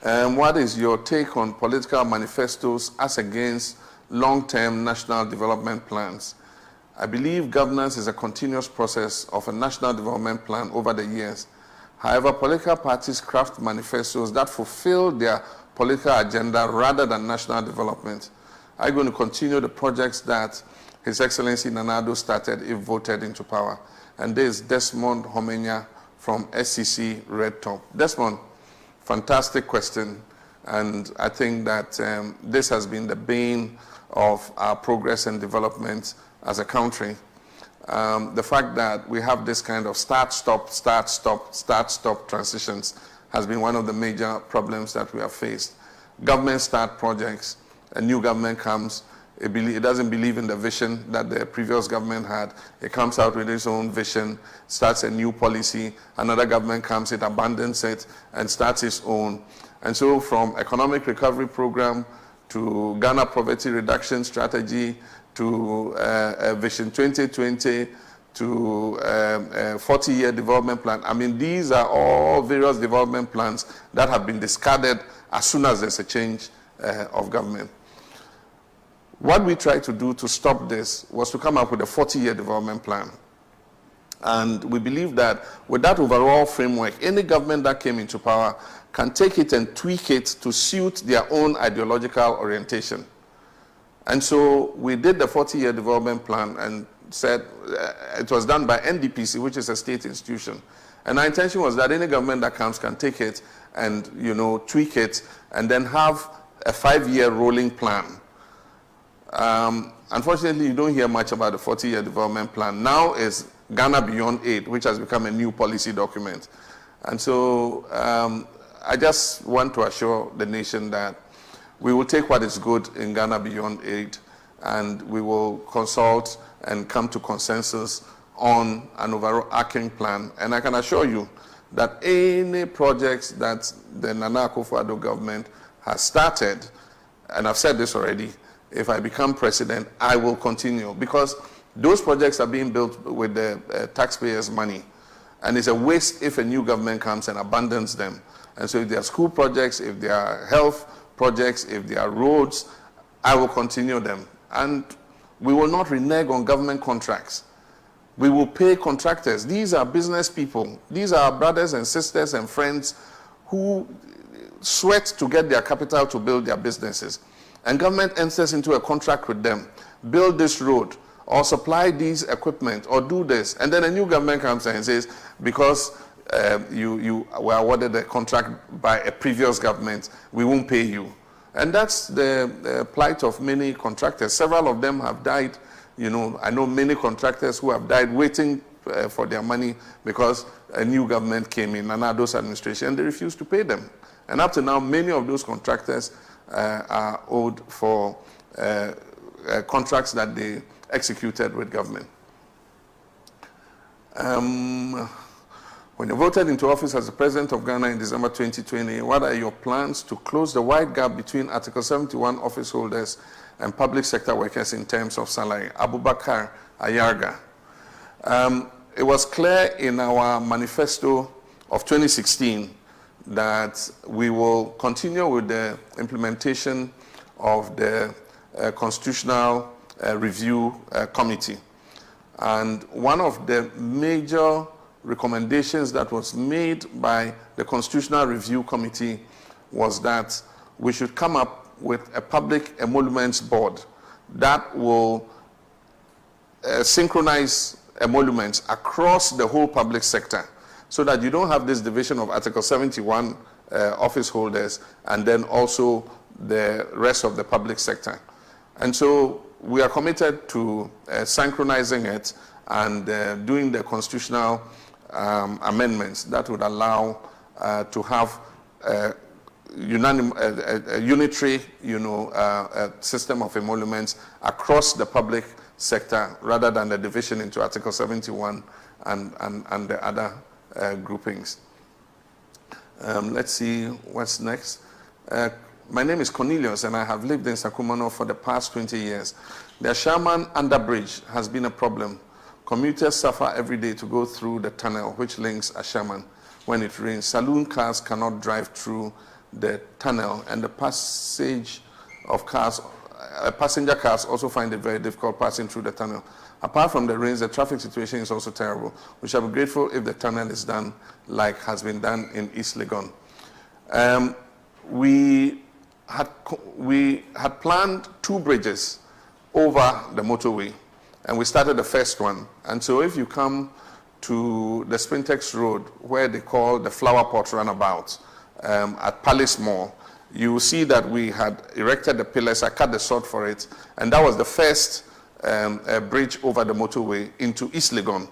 What is your take on political manifestos as against long-term national development plans? I believe governance is a continuous process of a national development plan over the years. However, political parties craft manifestos that fulfill their political agenda rather than national development. I'm going to continue the projects that His Excellency Nana Addo started if voted into power. And this is Desmond Homenya from SCC Red Top. Desmond, fantastic question. And I think that this has been the bane of our progress and development as a country. The fact that we have this kind of start-stop, start-stop, start-stop transitions has been one of the major problems that we have faced. Governments start projects, a new government comes, it doesn't believe in the vision that the previous government had. It comes out with its own vision, starts a new policy, another government comes, it abandons it, and starts its own. And so from economic recovery program to Ghana poverty reduction strategy to Vision 2020 to 40-year development plan. I mean, these are all various development plans that have been discarded as soon as there's a change of government. What we tried to do to stop this was to come up with a 40-year development plan. And we believe that with that overall framework, any government that came into power can take it and tweak it to suit their own ideological orientation. And so we did the 40-year development plan and said it was done by NDPC, which is a state institution. And our intention was that any government that comes can take it and, you know, tweak it and then have a 5-year rolling plan. Unfortunately, you don't hear much about the 40-year development plan. Now is Ghana Beyond Aid, which has become a new policy document. And so I just want to assure the nation that we will take what is good in Ghana Beyond Aid, and we will consult and come to consensus on an overarching plan. And I can assure you that any projects that the Nana Akufo-Addo government has started, and I've said this already, if I become president, I will continue, because those projects are being built with the taxpayers' money. And it's a waste if a new government comes and abandons them. And so if there are school projects, if there are health projects, if there are roads, I will continue them. And we will not renege on government contracts. We will pay contractors. These are business people. These are our brothers and sisters and friends who sweat to get their capital to build their businesses. And government enters into a contract with them. Build this road. or supply these equipment, or do this. And then a new government comes and says, because you were awarded a contract by a previous government, we won't pay you. And that's the plight of many contractors. Several of them have died. You know, I know many contractors who have died waiting for their money because a new government came in, an Ado's administration, and they refused to pay them. And up to now, many of those contractors are owed for contracts that they executed with government. When you voted into office as the President of Ghana in December 2020, what are your plans to close the wide gap between Article 71 office holders and public sector workers in terms of salary? Abubakar Ayarga. It was clear in our manifesto of 2016 that we will continue with the implementation of the Constitutional Review Committee. And one of the major recommendations that was made by the Constitutional Review Committee was that we should come up with a public emoluments board that will synchronize emoluments across the whole public sector, so that you don't have this division of Article 71 office holders and then also the rest of the public sector. And so we are committed to synchronizing it and doing the constitutional amendments that would allow to have a unitary, system of emoluments across the public sector, rather than the division into Article 71 and the other groupings. Let's see what's next. My name is Cornelius, and I have lived in Sakumano for the past 20 years. The Ashaman underbridge has been a problem. Commuters suffer every day to go through the tunnel which links Ashaman. When it rains, saloon cars cannot drive through the tunnel, and the passage of cars, passenger cars also find it very difficult passing through the tunnel. Apart from the rains, the traffic situation is also terrible. We shall be grateful if the tunnel is done like has been done in East Legon. We had planned 2 bridges over the motorway, and we started the first one. And so if you come to the Sprintex Road, where they call the Flower Pot Runabout at Palace Mall, you will see that we had erected the pillars. I cut the sod for it, and that was the first bridge over the motorway into East Legon.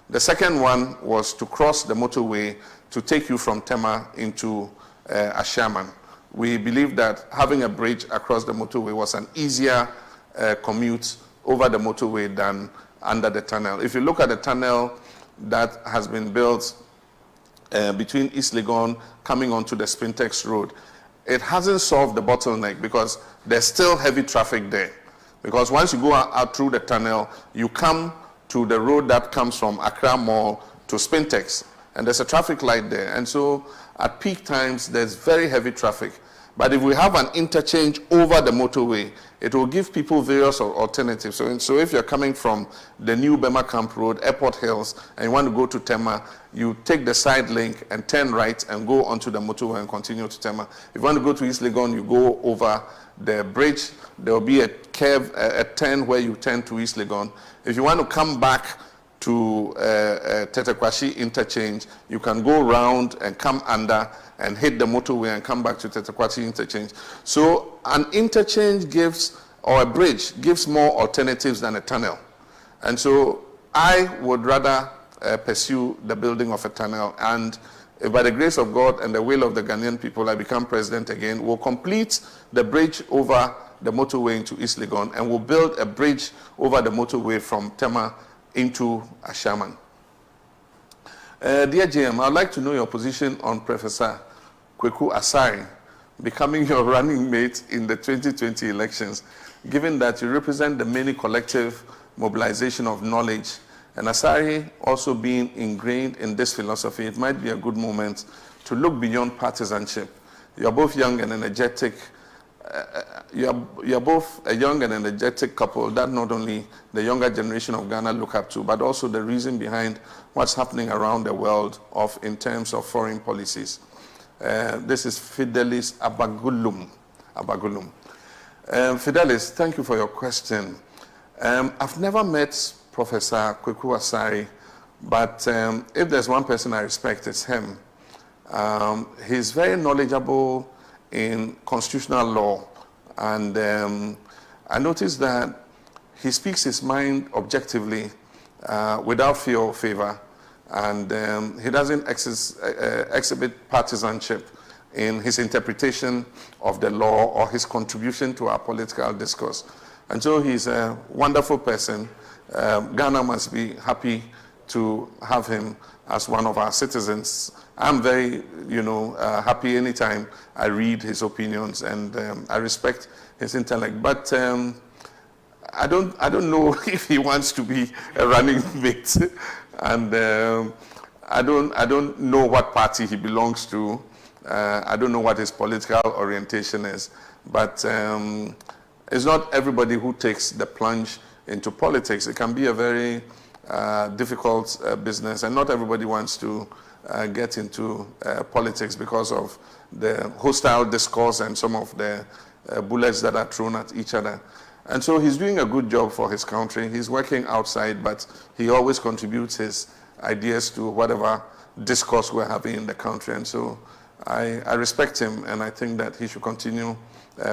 The second one was to cross the motorway to take you from Tema into Ashaman. We believe that having a bridge across the motorway was an easier commute over the motorway than under the tunnel. If you look at the tunnel that has been built between East Legon coming onto the Sprintex Road, it hasn't solved the bottleneck because there's still heavy traffic there. Because once you go out through the tunnel, you come to the road that comes from Accra Mall to Sprintex, and there's a traffic light there. And so at peak times, there's very heavy traffic. But if we have an interchange over the motorway, it will give people various alternatives. So if you're coming from the new Bema Camp Road, Airport Hills, and you want to go to Tema, you take the side link and turn right and go onto the motorway and continue to Tema. If you want to go to East Legon, you go over the bridge. There will be a curve, a turn where you turn to East Legon. If you want to come back to Tetekwashi interchange, you can go round and come under and hit the motorway and come back to Tetekwashi interchange. So an interchange gives, or a bridge gives more alternatives than a tunnel. And so I would rather pursue the building of a tunnel, and if by the grace of God and the will of the Ghanaian people I become president again, we'll complete the bridge over the motorway into East Legon, and we'll build a bridge over the motorway from Tema into Ashaman. Dear JM, I'd like to know your position on Professor Kweku Asare becoming your running mate in the 2020 elections, given that you represent the many collective mobilization of knowledge, and Asare also being ingrained in this philosophy, it might be a good moment to look beyond partisanship. You are both young and energetic. You are both a young and energetic couple that not only the younger generation of Ghana look up to, but also the reason behind what's happening around the world in terms of foreign policies. This is Fidelis Abagulum. Fidelis, thank you for your question. I've never met Professor Kweku Asare, but if there's one person I respect, it's him. He's very knowledgeable in constitutional law, and I noticed that he speaks his mind objectively without fear or favor, and he doesn't exhibit partisanship in his interpretation of the law or his contribution to our political discourse. And so he's a wonderful person. Ghana must be happy to have him as one of our citizens. I'm very, happy anytime I read his opinions, and I respect his intellect. But I don't know if he wants to be a running mate, and I don't know what party he belongs to. I don't know what his political orientation is, but it's not everybody who takes the plunge into politics. It can be a very difficult business, and not everybody wants to get into politics because of the hostile discourse and some of the bullets that are thrown at each other. And so he's doing a good job for his country. He's working outside, but he always contributes his ideas to whatever discourse we're having in the country. And so I respect him, and I think that he should continue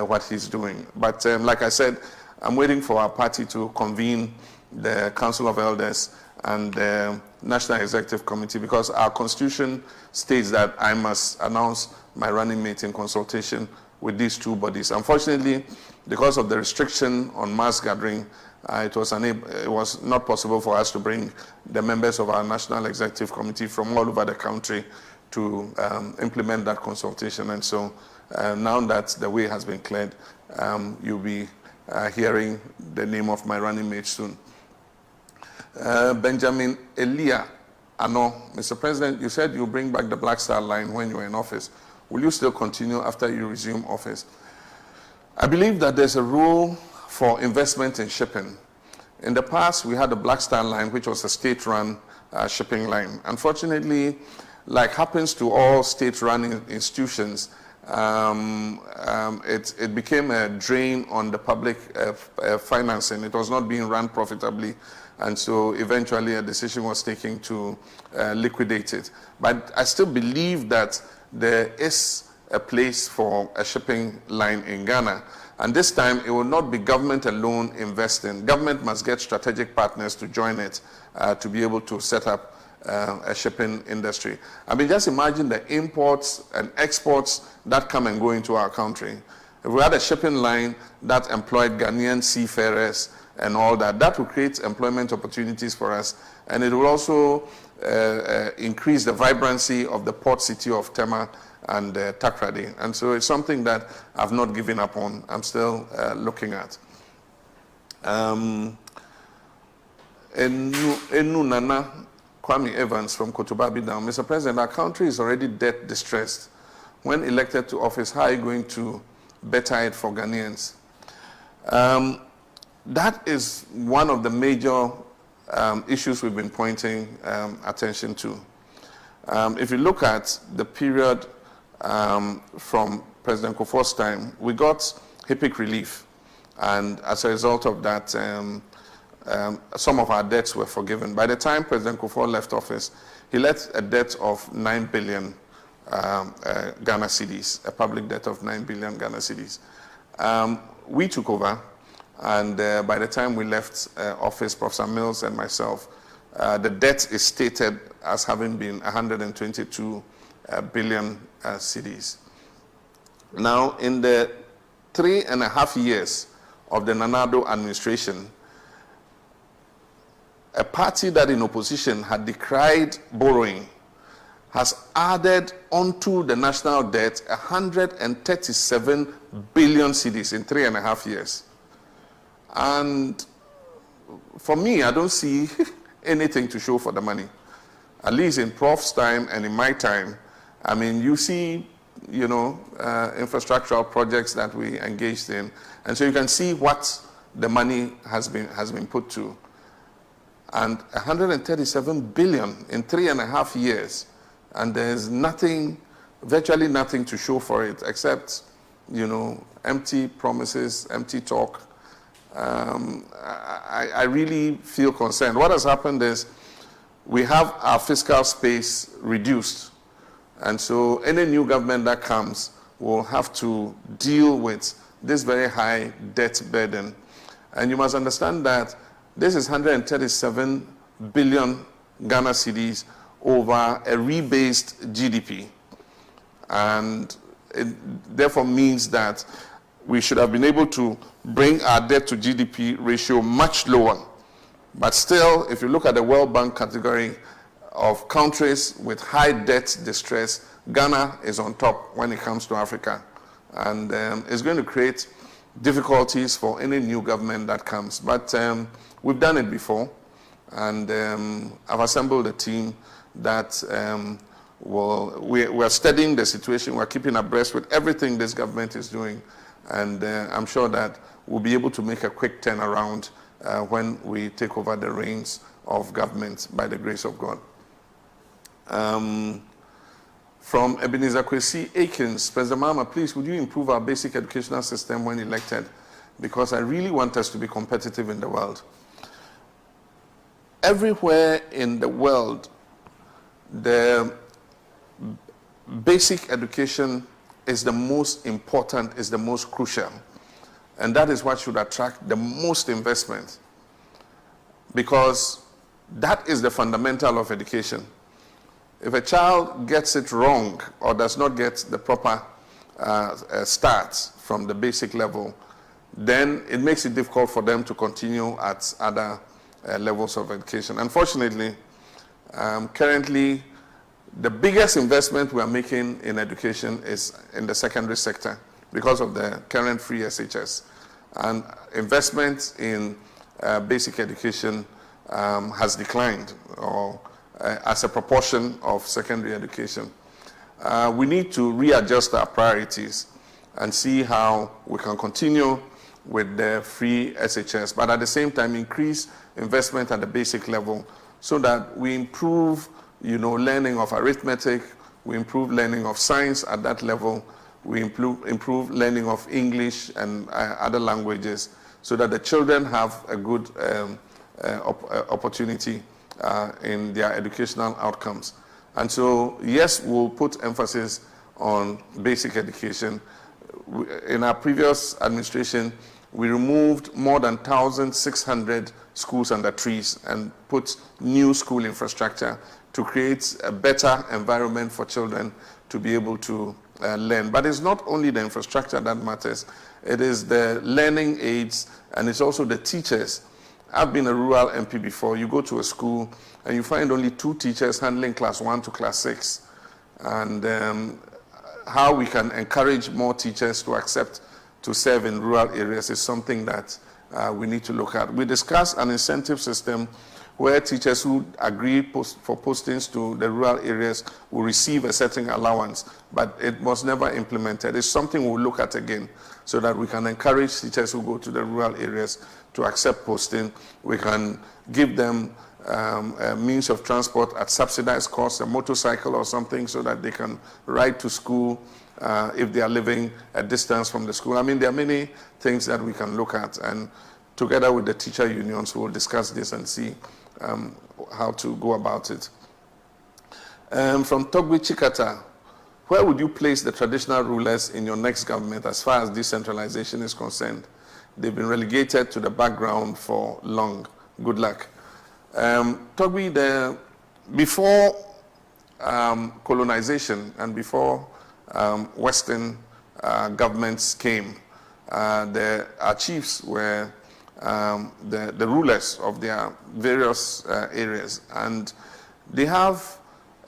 what he's doing. But like I said, I'm waiting for our party to convene the Council of Elders and the National Executive Committee, because our constitution states that I must announce my running mate in consultation with these two bodies. Unfortunately, because of the restriction on mass gathering, it was not possible for us to bring the members of our National Executive Committee from all over the country to implement that consultation. And so now that the way has been cleared, you'll be hearing the name of my running mate soon. Benjamin Elia Ano, Mr. President, you said you'll bring back the Black Star Line when you were in office. Will you still continue after you resume office? I believe that there's a rule for investment in shipping. In the past, we had the Black Star Line, which was a state-run shipping line. Unfortunately, like happens to all state-run institutions, it became a drain on the public financing. It was not being run profitably, and so eventually a decision was taken to liquidate it. But I still believe that there is a place for a shipping line in Ghana, and this time it will not be government alone investing. Government must get strategic partners to join it to be able to set up a shipping industry. I mean, just imagine the imports and exports that come and go into our country. If we had a shipping line that employed Ghanaian seafarers and all that, that would create employment opportunities for us, and it will also increase the vibrancy of the port city of Tema and Takrady. And so it's something that I've not given up on. I'm still looking at. Enu Nana Kwame Evans from Kotobabi down. Mr. President, our country is already debt distressed. When elected to office, how are you going to better it for Ghanaians? That is one of the major issues we've been pointing attention to. If you look at the period from President Kufuor's time, we got HIPIC relief, and as a result of that, some of our debts were forgiven. By the time President Kufuor left office, he left a debt of 9 billion Ghana cedis, a public debt of 9 billion Ghana cedis. We took over, and by the time we left office, Professor Mills and myself, the debt is stated as having been 122 billion cedis. Now, in the 3.5 years of the Nanado administration, a party that in opposition had decried borrowing has added onto the national debt 137 billion cedis in 3.5 years. And for me, I don't see anything to show for the money. At least in Prof's time and in my time, I mean, you see, infrastructural projects that we engaged in, and so you can see what the money has been put to. And 137 billion in 3.5 years, and there's nothing, virtually nothing to show for it except, empty promises, empty talk. I really feel concerned. What has happened is we have our fiscal space reduced. And so any new government that comes will have to deal with this very high debt burden. And you must understand that this is 137 billion Ghana cedis over a rebased GDP. And it therefore means that we should have been able to bring our debt to GDP ratio much lower. But still, if you look at the World Bank category of countries with high debt distress, Ghana is on top when it comes to Africa. And it's going to create difficulties for any new government that comes. But we've done it before. And I've assembled a team that we're studying the situation. We're keeping abreast with everything this government is doing. And I'm sure that we'll be able to make a quick turnaround when we take over the reins of government by the grace of God. From Ebenezer Kwesi Akins, President Mahama, please, would you improve our basic educational system when elected? Because I really want us to be competitive in the world. Everywhere in the world, the basic education is the most important, is the most crucial. And that is what should attract the most investment, because that is the fundamental of education. If a child gets it wrong or does not get the proper start from the basic level, then it makes it difficult for them to continue at other levels of education. Unfortunately, currently, the biggest investment we are making in education is in the secondary sector because of the current free SHS. And investment in basic education has declined, or as a proportion of secondary education. We need to readjust our priorities and see how we can continue with the free SHS, but at the same time increase investment at the basic level so that we improve, learning of arithmetic, we improve learning of science at that level, we improve learning of English and other languages so that the children have a good opportunity in their educational outcomes. And so, yes, we'll put emphasis on basic education. In our previous administration, we removed more than 1,600 schools under trees and put new school infrastructure to create a better environment for children to be able to learn. But it's not only the infrastructure that matters, it is the learning aids and it's also the teachers. I've been a rural MP before. You go to a school and you find only 2 teachers handling class 1 to class 6. And how we can encourage more teachers to accept to serve in rural areas is something that we need to look at. We discussed an incentive system where teachers who agree for postings to the rural areas will receive a certain allowance, but it was never implemented. It's something we'll look at again so that we can encourage teachers who go to the rural areas to accept posting. We can give them a means of transport at subsidized cost, a motorcycle or something, so that they can ride to school if they are living a distance from the school. I mean, there are many things that we can look at, and together with the teacher unions, we'll discuss this and see how to go about it. From Togbi Chikata, where would you place the traditional rulers in your next government as far as decentralization is concerned? They've been relegated to the background for long. Good luck. Togbi, before colonization and before Western governments came, our chiefs were the rulers of their various areas, and they have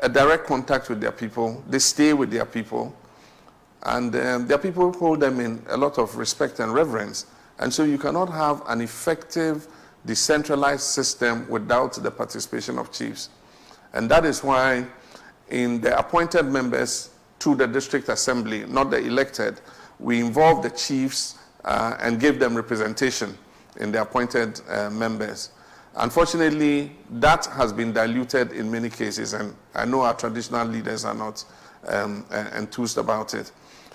a direct contact with their people. They stay with their people, and their people hold them in a lot of respect and reverence. And so you cannot have an effective decentralized system without the participation of chiefs. And that is why in the appointed members to the district assembly, not the elected, we involve the chiefs and give them representation in the appointed members. Unfortunately, that has been diluted in many cases, and I know our traditional leaders are not enthused about it.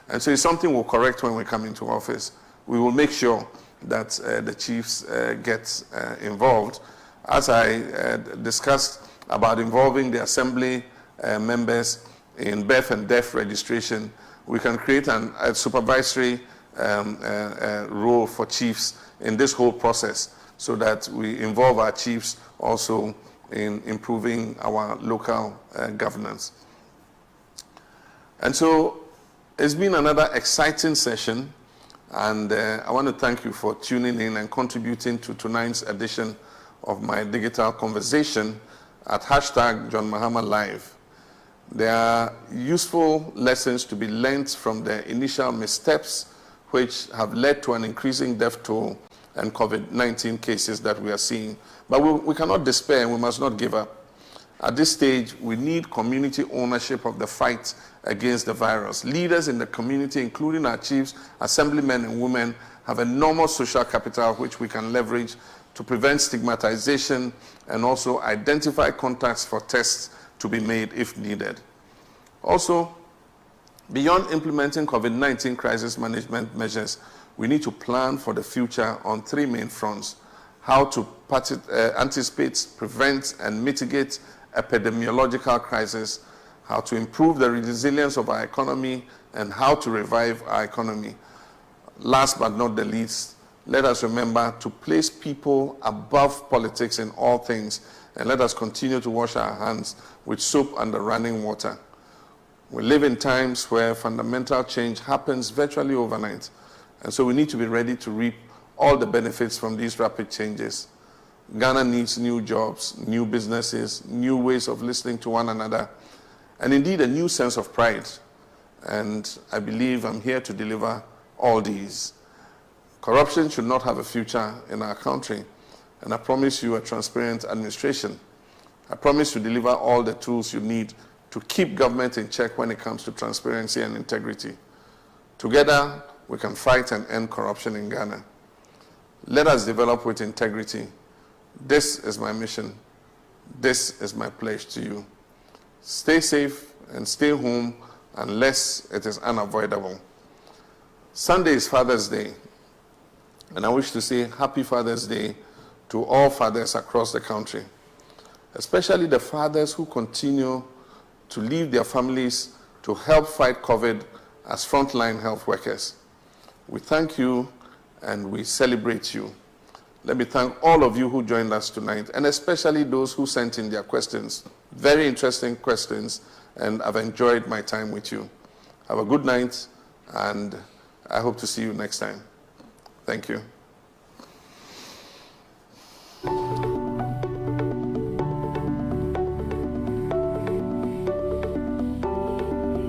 And so it's something we'll correct when we come into office. We will make sure that the chiefs get involved. As I discussed about involving the assembly members in birth and death registration, we can create a supervisory role for chiefs in this whole process, so that we involve our chiefs also in improving our local governance. And so it's been another exciting session, and I want to thank you for tuning in and contributing to tonight's edition of my digital conversation at #JohnMahamaLive. There are useful lessons to be learned from the initial missteps which have led to an increasing death toll and COVID-19 cases that we are seeing. But we cannot despair, and we must not give up. At this stage, we need community ownership of the fight against the virus. Leaders in the community, including our chiefs, assemblymen and women, have enormous social capital which we can leverage to prevent stigmatization and also identify contacts for tests to be made if needed. Also, beyond implementing COVID-19 crisis management measures, we need to plan for the future on three main fronts: how to anticipate, prevent, and mitigate epidemiological crisis, how to improve the resilience of our economy, and how to revive our economy. Last but not the least, let us remember to place people above politics in all things, and let us continue to wash our hands with soap and the running water. We live in times where fundamental change happens virtually overnight, and so we need to be ready to reap all the benefits from these rapid changes. Ghana needs new jobs, new businesses, new ways of listening to one another, and indeed a new sense of pride. And I believe I'm here to deliver all these. Corruption should not have a future in our country, and I promise you a transparent administration. I promise to deliver all the tools you need to keep government in check when it comes to transparency and integrity. Together, we can fight and end corruption in Ghana. Let us develop with integrity. This is my mission. This is my pledge to you. Stay safe and stay home unless it is unavoidable. Sunday is Father's Day, and I wish to say Happy Father's Day to all fathers across the country, especially the fathers who continue to leave their families to help fight COVID as frontline health workers. We thank you and we celebrate you. Let me thank all of you who joined us tonight, and especially those who sent in their questions. Very interesting questions, and I've enjoyed my time with you. Have a good night, and I hope to see you next time. Thank you.